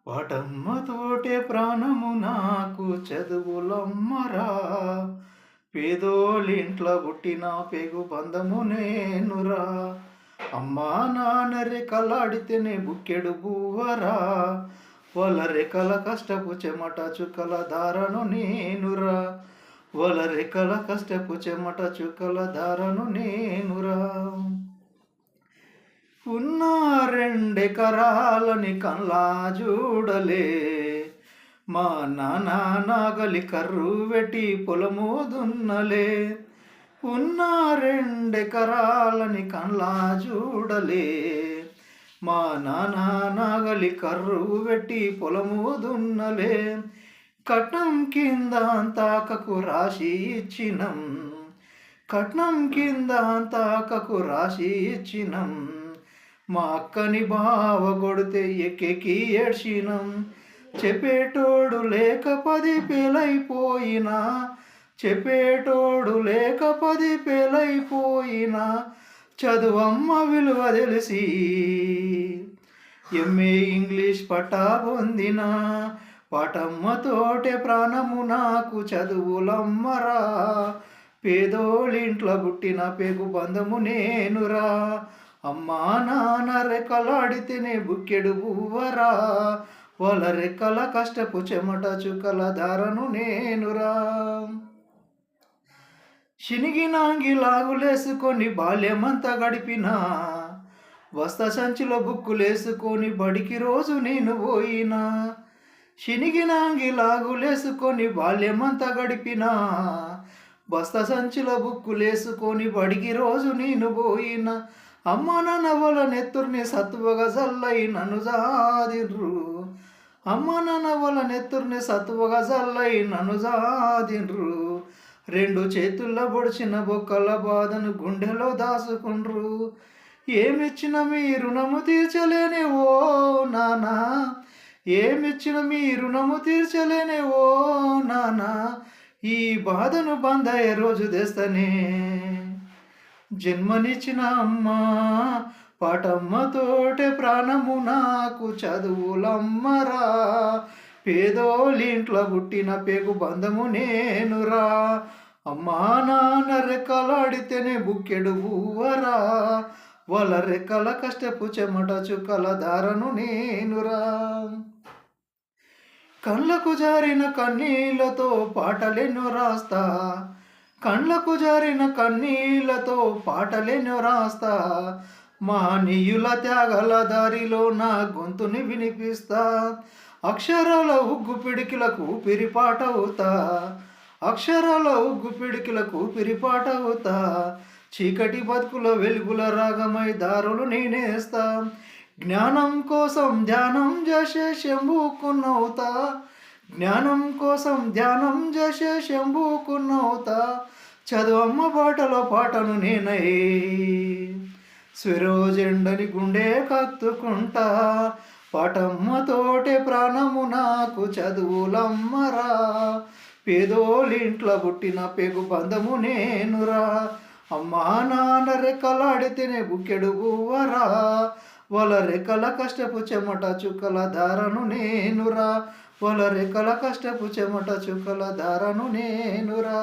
వాటమ్మతోటే ప్రాణము నాకు చదువులమ్మరా, పేదోళ్ళింట్ల పుట్టిన పెగు బంధము నేనురా. అమ్మా నాన్న రెక్కలాడితేనే బుక్కెడు బువ్వరా, వాళ్ళ రెక్కల కష్టపు చెమట చుక్కల దారను నేనురా. వాళ్ళ రెక్కల కష్టపు చెమట చుక్కల దారను నేనురా. ఉన్న రెండెకరాలని కల్లా చూడలే, మా నాన్న నాగలి కర్రు వెట్టి పొలము దున్నలే. ఉన్న రెండెకరాలని కల్లా చూడలే, మా నాన్న నాగలి కర్రు వెట్టి పొలము దున్నలే. కట్నం కింద తాకకు రాసి ఇచ్చినం, కట్నం కింద తాకకు రాసి ఇచ్చినం. మా అక్కని బావ కొడితే ఎక్కెక్కి ఏడ్చినం. చెప్పేటోడు లేక 10 పేలైపోయినా, చెప్పేటోడు లేక 10 పేలైపోయినా, చదువమ్మ విలువ తెలిసి ఎంఏ ఇంగ్లీష్ పట్టా పొందిన. పాటమ్మతోటే ప్రాణము నాకు చదువులమ్మరా, పేదోళ్ళింట్ల పుట్టిన పెగు బంధము నేనురా. అమ్మా నాన్న రెక్కలాడితేనే బుక్కెడు బువ్వరా, వాళ్ళ రెక్కల కష్టపు చెమట చుక్కల దారను నేనురా. శినిగినాంగి లాగులేసుకొని బాల్యమంతా గడిపినా, వస్త సంచిలో బుక్కులేసుకొని బడికి రోజు నేను పోయినా. శినిగినాంగి లాగులేసుకొని బాల్యమంతా గడిపినా, బస్త సంచిలో బుక్కులేసుకొని బడికి రోజు నేను పోయినా. అమ్మ నాన్న వాళ్ళ నెత్తుర్ని సత్తువగా జల్లై నన్ను జాదిండ్రు, అమ్మ నాన్న వాళ్ళ నెత్తుర్ని సత్తువగా జల్లై నన్ను జాదిండ్రు. 2 చేతుల్లో పొడిచిన బొక్కల బాధను గుండెలో దాసుకుండ్రు. ఏమిచ్చిన మీ రుణము తీర్చలేనే ఓ నానా, ఏమిచ్చిన మీ రుణము తీర్చలేనే ఓ నానా, ఈ బాధను బందయ్యే రోజు తెస్తనే. జన్మనిచ్చిన అమ్మా, పాటమ్మతోటే ప్రాణము నాకు చదువులమ్మరా, పేదోళ్ళింట్ల పుట్టిన పెగు బంధము నేనురా. అమ్మా నాన్న రెక్కలాడితేనే బుక్కెడు బువ్వరా, వాళ్ళ రెక్కల కష్టపు చెమట చుక్కల దారను నేనురా. కళ్ళకు జారిన కన్నీళ్లతో పాటలెన్నో రాస్తా, కళ్ళకు జారిన కన్నీళ్లతో పాటలెన్నో రాస్తా. మానీయుల త్యాగల దారిలో నా గొంతుని వినిపిస్తా. అక్షరాల ఉగ్గు పిడికిలకు పిరిపాటవుతా, అక్షరాల ఉగ్గు పిడికిలకు పిరిపాటవుతా. చీకటి బతుకుల వెలుగుల రాగమై దారులు నేనేస్తా. జ్ఞానం కోసం ధ్యానం చేసే శంభుకున్నవుతా, జ్ఞానం కోసం ధ్యానం చేసే శంభుకున్నవుతా. చదువమ్మ పాటలో పాటను నేనై స్వరోజెండని గుండె కత్తుకుంటా. పాటమ్మతోటే ప్రాణము నాకు చదువులమ్మరా, పేదోళ్ళింట్ల పుట్టిన పెగు బంధము నేనురా. అమ్మా నాన్న రెక్కలాడితేనే బుక్కెడు బువ్వరా, వాళ్ళ రెక్కల కష్టపు చెమట చుక్కల దారను నేనురా. వాళ్ళ రెక్కల కష్టపు చెమట చుక్కల దారను నేనురా.